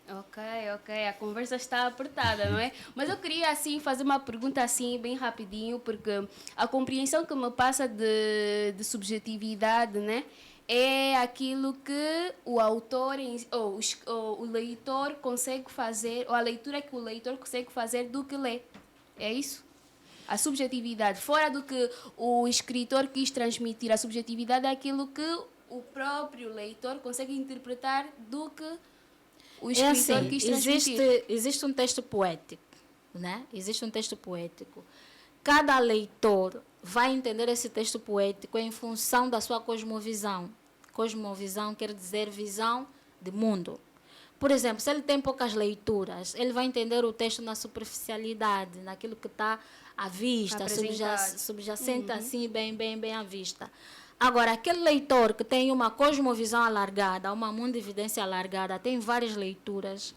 Ok, ok, a conversa está apertada, não é? Mas eu queria assim fazer uma pergunta assim bem rapidinho, porque a compreensão que me passa de subjetividade, né? É aquilo que o autor ou o leitor consegue fazer, ou a leitura que o leitor consegue fazer do que lê. É isso? A subjetividade, fora do que o escritor quis transmitir, a subjetividade é aquilo que o próprio leitor consegue interpretar do que o É escritor assim, quis transmitir. existe um texto poético, né? Existe um texto poético. Cada leitor vai entender esse texto poético em função da sua cosmovisão. Cosmovisão quer dizer visão de mundo. Por exemplo, se ele tem poucas leituras, ele vai entender o texto na superficialidade, naquilo que está à vista, Apresentado. subjacente assim, bem à vista. Agora, aquele leitor que tem uma cosmovisão alargada, uma mundividência alargada, tem várias leituras,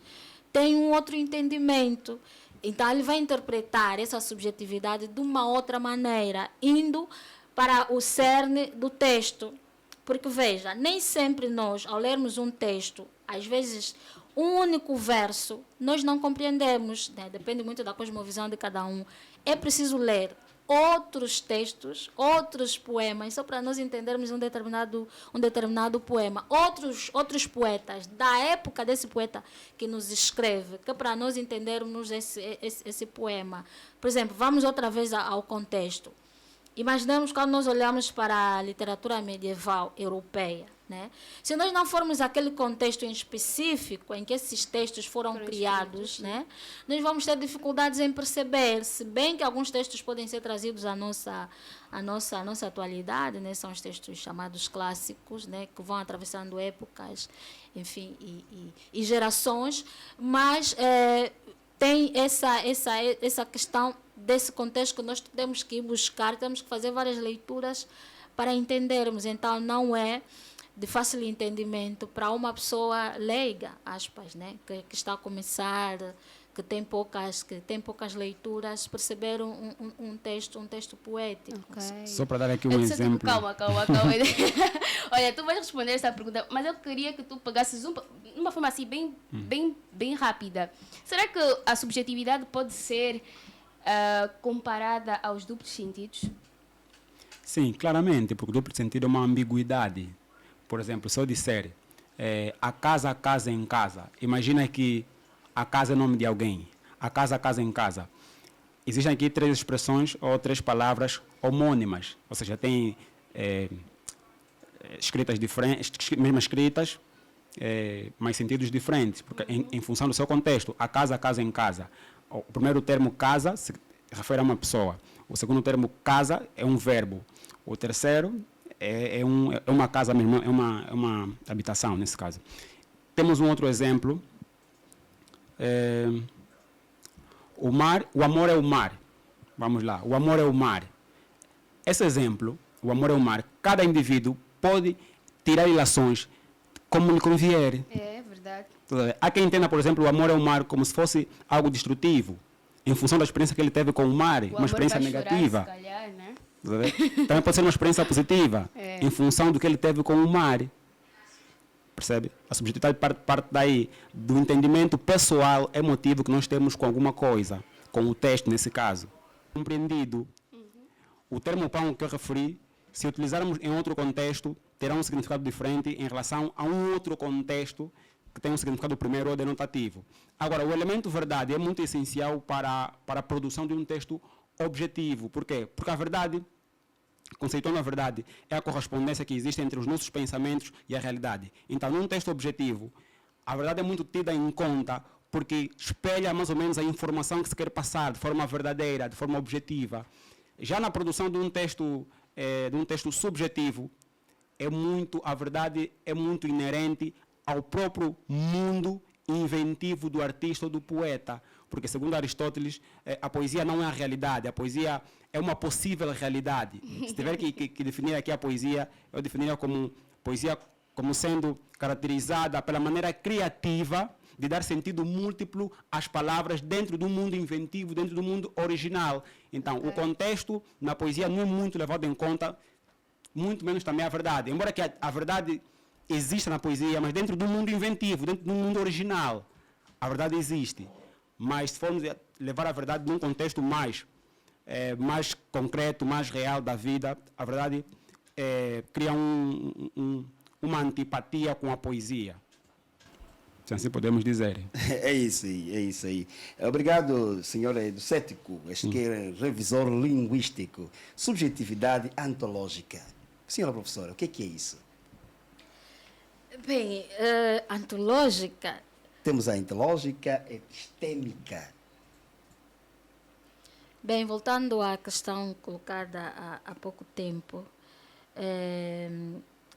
tem um outro entendimento. Então, ele vai interpretar essa subjetividade de uma outra maneira, indo para o cerne do texto. Porque, veja, nem sempre nós, ao lermos um texto, às vezes, um único verso, nós não compreendemos, né? Depende muito da cosmovisão de cada um. É preciso ler outros textos, outros poemas, só para nós entendermos um determinado poema. Outros poetas, da época desse poeta que nos escreve, que é para nós entendermos esse poema. Por exemplo, vamos outra vez ao contexto. Imaginemos quando nós olhamos para a literatura medieval europeia, né? Se nós não formos aquele contexto em específico em que esses textos foram criados, né? Nós vamos ter dificuldades em perceber, se bem que alguns textos podem ser trazidos à nossa atualidade, né? São os textos chamados clássicos, né? Que vão atravessando épocas, enfim, e gerações, mas tem essa questão desse contexto que nós temos que ir buscar, temos que fazer várias leituras para entendermos. Então, não é de fácil entendimento para uma pessoa leiga, aspas, né? que está a começar, que tem poucas leituras, perceber um texto poético. Okay. Só para dar aqui um exemplo. Calma. Olha, tu vais responder essa pergunta, mas eu queria que tu pegasses uma forma assim bem rápida. Será que a subjetividade pode ser comparada aos duplos sentidos? Sim, claramente, porque o duplo sentido é uma ambiguidade. Por exemplo, se eu disser a casa em casa, imagina que a casa é nome de alguém, a casa em casa. Existem aqui três expressões ou três palavras homônimas, ou seja, tem escritas diferentes, mesmas escritas, mas sentidos diferentes, porque em função do seu contexto, a casa em casa. O primeiro termo casa se refere a uma pessoa, o segundo termo casa é um verbo, o terceiro é uma casa mesmo, é uma habitação nesse caso. Temos um outro exemplo, o amor é o mar. Vamos lá, o amor é o mar. Esse exemplo, o amor é o mar, cada indivíduo pode tirar ilações como lhe convier. É verdade. Há quem entenda, por exemplo, o amor é o mar como se fosse algo destrutivo, em função da experiência que ele teve com o mar, uma experiência negativa. Chorar, se calhar, né? Também pode ser uma experiência positiva, em função do que ele teve com o mar. Percebe? A subjetividade parte daí, do entendimento pessoal, emotivo que nós temos com alguma coisa, com o texto nesse caso. Compreendido, o termo pão que eu referi, se utilizarmos em outro contexto, terá um significado diferente em relação a um outro contexto que tem um significado primeiro ou denotativo. Agora, o elemento verdade é muito essencial para a produção de um texto objetivo. Por quê? Porque a verdade, conceituando a verdade, é a correspondência que existe entre os nossos pensamentos e a realidade. Então, num texto objetivo, a verdade é muito tida em conta porque espelha mais ou menos a informação que se quer passar de forma verdadeira, de forma objetiva. Já na produção de um texto subjetivo, a verdade é muito inerente ao próprio mundo inventivo do artista ou do poeta. Porque, segundo Aristóteles, a poesia não é a realidade, a poesia é uma possível realidade. Se tiver que definir aqui a poesia, eu definiria como poesia como sendo caracterizada pela maneira criativa de dar sentido múltiplo às palavras dentro do mundo inventivo, dentro do mundo original. Então, o contexto na poesia não é muito levado em conta, muito menos também a verdade. Embora que a verdade exista na poesia, mas dentro do mundo inventivo, dentro do mundo original. A verdade existe, mas se formos levar a verdade num contexto mais concreto, mais real da vida, a verdade cria uma antipatia com a poesia. Se assim podemos dizer. É isso aí. Obrigado, senhor Educético, este que é revisor linguístico. Subjetividade antológica. Senhora professora, o que é isso? Bem, antológica. Temos a antológica epistêmica. Bem, voltando à questão colocada há pouco tempo,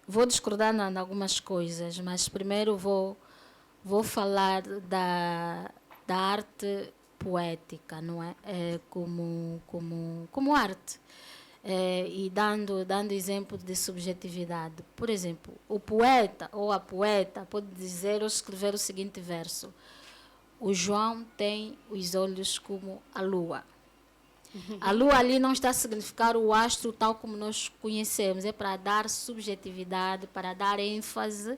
vou discordar em algumas coisas, mas primeiro vou falar da arte poética, não é? Como arte. E dando exemplo de subjetividade. Por exemplo, o poeta ou a poeta pode dizer ou escrever o seguinte verso: o João tem os olhos como a lua. A lua ali não está a significar o astro tal como nós conhecemos, é para dar subjetividade, para dar ênfase,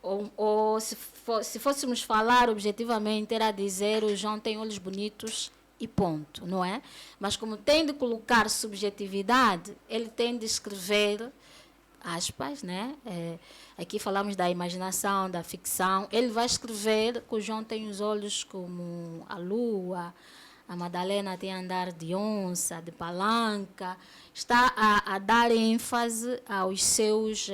ou se fôssemos falar objetivamente, era dizer o João tem olhos bonitos e ponto, não é? Mas como tem de colocar subjetividade, ele tem de escrever, aspas, né? Aqui falamos da imaginação, da ficção, ele vai escrever que o João tem os olhos como a lua, a Madalena tem andar de onça, de palanca, está a dar ênfase aos seus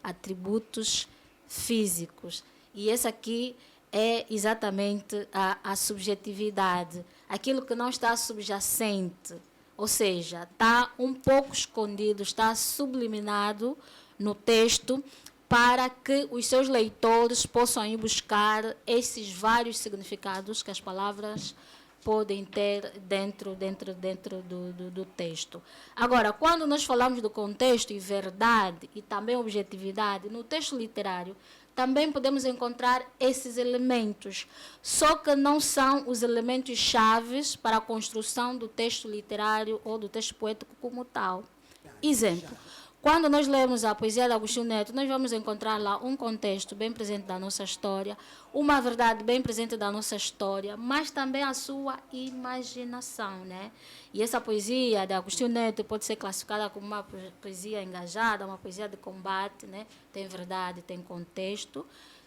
atributos físicos. E esse aqui é exatamente a subjetividade, aquilo que não está subjacente, ou seja, está um pouco escondido, está subliminado no texto, para que os seus leitores possam ir buscar esses vários significados que as palavras podem ter dentro do texto. Agora, quando nós falamos do contexto e verdade e também objetividade, no texto literário, também podemos encontrar esses elementos, só que não são os elementos chaves para a construção do texto literário ou do texto poético como tal. Exemplo. Quando nós lemos a poesia de Agostinho Neto, nós vamos encontrar lá um contexto bem presente da nossa história, uma verdade bem presente da nossa história, mas também a sua imaginação, né? E essa poesia de Agostinho Neto pode ser classificada como uma poesia engajada, uma poesia de combate, né? Tem verdade, tem contexto,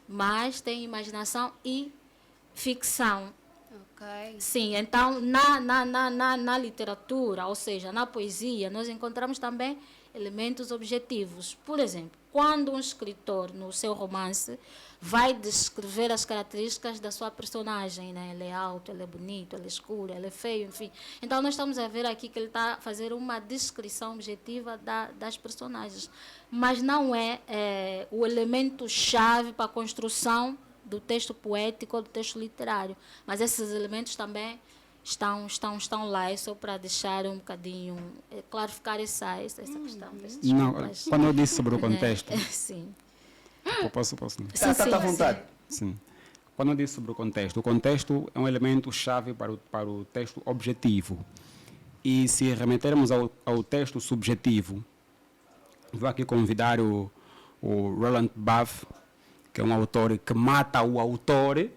mas tem imaginação e ficção. Okay. Sim, então na literatura, ou seja, na poesia, nós encontramos também elementos objetivos. Por exemplo, quando um escritor, no seu romance, vai descrever as características da sua personagem, né? Ele é alto, ele é bonito, ele é escuro, ele é feio, enfim. Então, nós estamos a ver aqui que ele está a fazer uma descrição objetiva das personagens. Mas não é o elemento-chave para a construção do texto poético ou do texto literário. Mas esses elementos também estão lá, é só para deixar um bocadinho, clarificar essa questão. Não, quando eu disse sobre o contexto... Sim. Posso? Está à vontade. Sim. Quando eu disse sobre o contexto é um elemento chave para o texto objetivo. E se remetermos ao texto subjetivo, vou aqui convidar o Roland Barthes, que é um autor que mata o autor.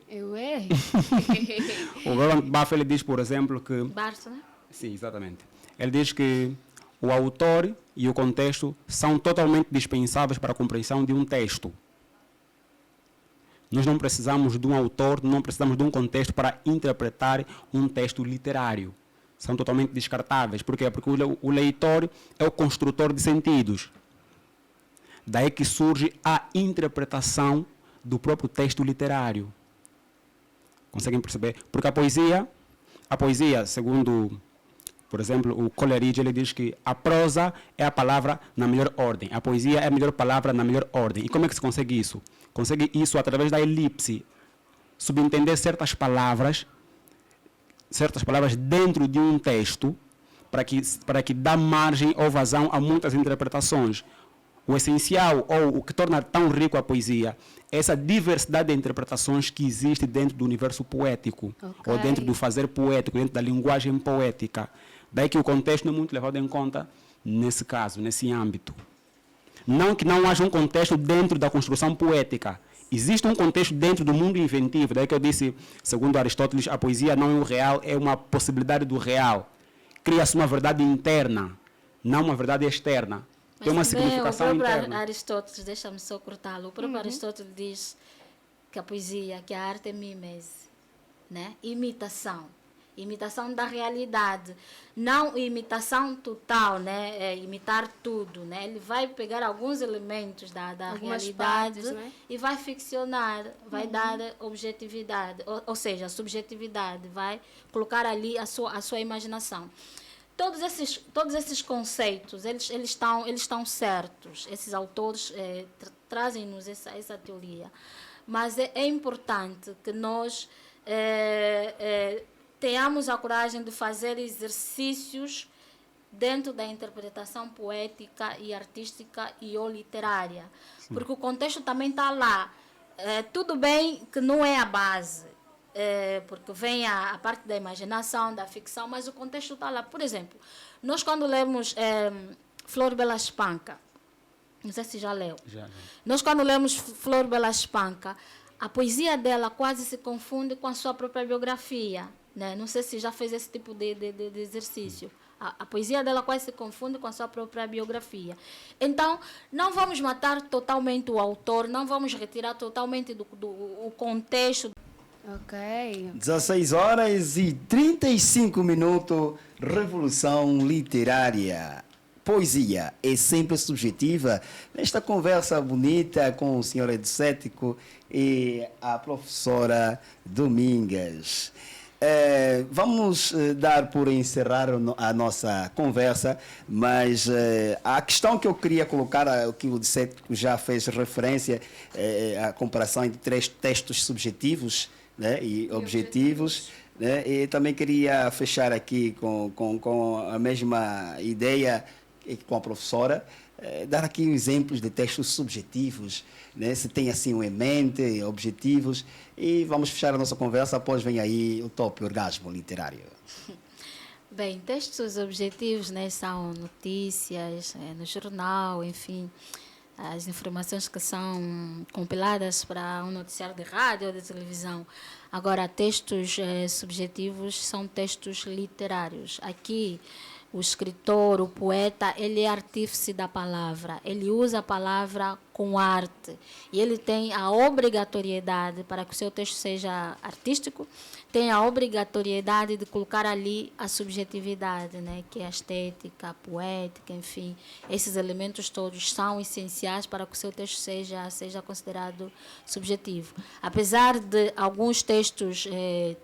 O Roland Barthes, ele diz, por exemplo, que... Barthes, né? Sim, exatamente. Ele diz que o autor e o contexto são totalmente dispensáveis para a compreensão de um texto. Nós não precisamos de um autor, não precisamos de um contexto para interpretar um texto literário. São totalmente descartáveis. Por quê? Porque o leitor é o construtor de sentidos. Daí que surge a interpretação do próprio texto literário. Conseguem perceber? Porque a poesia, segundo, por exemplo, o Coleridge, ele diz que a prosa é a palavra na melhor ordem. A poesia é a melhor palavra na melhor ordem. E como é que se consegue isso? Consegue isso através da elipse. Subentender certas palavras dentro de um texto para que dá margem ou vazão a muitas interpretações. O essencial, ou o que torna tão rico a poesia, é essa diversidade de interpretações que existe dentro do universo poético, ou dentro do fazer poético, dentro da linguagem poética. Daí que o contexto não é muito levado em conta nesse caso, nesse âmbito. Não que não haja um contexto dentro da construção poética. Existe um contexto dentro do mundo inventivo, daí que eu disse, segundo Aristóteles, a poesia não é o real, é uma possibilidade do real. Cria-se uma verdade interna, não uma verdade externa. Tem uma significação o próprio interna. Aristóteles, deixa-me só cortá-lo, o próprio Aristóteles diz que a poesia, que a arte é mimese, né? Imitação da realidade, não imitação total, né? Imitar tudo, né? Ele vai pegar alguns elementos da realidade partes, né? e vai ficcionar, vai dar objetividade, ou seja, a subjetividade, vai colocar ali a sua imaginação. Todos esses conceitos, eles estão certos. Esses autores trazem-nos essa teoria. Mas é importante que nós tenhamos a coragem de fazer exercícios dentro da interpretação poética e artística e ou literária. Sim. Porque o contexto também está lá. Tudo bem que não é a base, porque vem a parte da imaginação, da ficção, mas o contexto está lá. Por exemplo, nós quando lemos Flor Bela Espanca, não sei se já leu. Já. Nós quando lemos Flor Bela Espanca, a poesia dela quase se confunde com a sua própria biografia. Né? Não sei se já fez esse tipo de exercício. A poesia dela quase se confunde com a sua própria biografia. Então, não vamos matar totalmente o autor, não vamos retirar totalmente do contexto. Ok. 16 horas e 35 minutos, Revolução Literária. Poesia é sempre subjetiva. Nesta conversa bonita com o senhor Edcético e a professora Domingas. Vamos dar por encerrar a nossa conversa, mas a questão que eu queria colocar, o que o Edcético já fez referência, a comparação entre três textos subjetivos, né, e objetivos. Né, e também queria fechar aqui com a mesma ideia com a professora, dar aqui exemplos de textos subjetivos, né? Se tem assim em mente, objetivos, e vamos fechar a nossa conversa, após vem aí o top orgasmo literário. Bem, textos objetivos, né, são notícias no jornal, enfim, as informações que são compiladas para um noticiário de rádio ou de televisão. Agora, textos subjetivos são textos literários. Aqui, o escritor, o poeta, ele é artífice da palavra, ele usa a palavra com arte e ele tem a obrigatoriedade, para que o seu texto seja artístico, tem a obrigatoriedade de colocar ali a subjetividade, né? Que é a estética, a poética, enfim, esses elementos todos são essenciais para que o seu texto seja considerado subjetivo. Apesar de alguns textos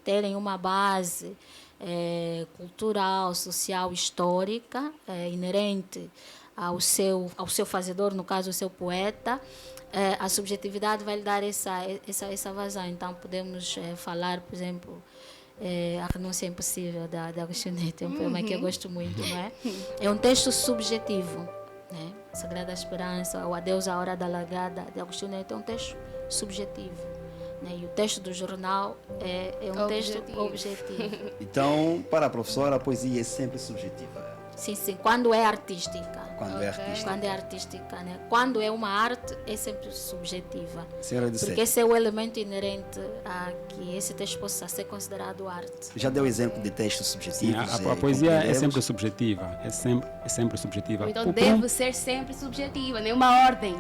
terem uma base cultural, social, histórica, inerente ao seu fazedor, no caso, o seu poeta, a subjetividade vai lhe dar essa vazão. Então, podemos falar, por exemplo, A Renúncia Impossível, da Agostinho Neto, é um poema que eu gosto muito, não é? É um texto subjetivo, né? Sagrada Esperança, O Adeus à Hora da Largada, de Agostinho Neto, é um texto subjetivo. E o texto do jornal é um texto objetivo. Então, para a professora, a poesia é sempre subjetiva. Sim, quando é artística. Quando é artística. Quando é artística, né? Quando é uma arte, é sempre subjetiva. Senhora de Porque esse é o elemento inerente a que esse texto possa ser considerado arte. Já deu exemplo de textos subjetivos? Sim, a poesia é sempre subjetiva. É sempre subjetiva. Então deve ser sempre subjetiva, nenhuma ordem.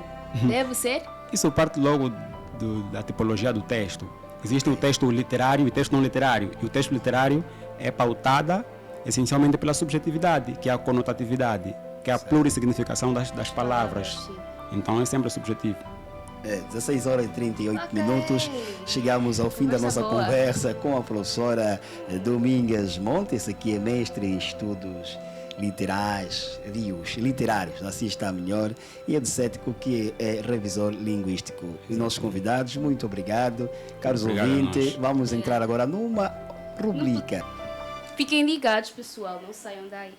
Deve ser? Isso parte logo da tipologia do texto. Existe o texto literário e o texto não literário. E o texto literário é pautada essencialmente pela subjetividade, que é a conotatividade, que é a plurissignificação das palavras. Então é sempre subjetivo. 16 horas e 38 minutos. Chegamos ao fim da nossa conversa com a professora Domingas Montes, que é mestre em estudos literários, assim está melhor, e Edcético, que é revisor linguístico. Os nossos convidados, muito obrigado. Caros ouvintes, vamos entrar agora numa rubrica. Fiquem ligados, pessoal, não saiam daí.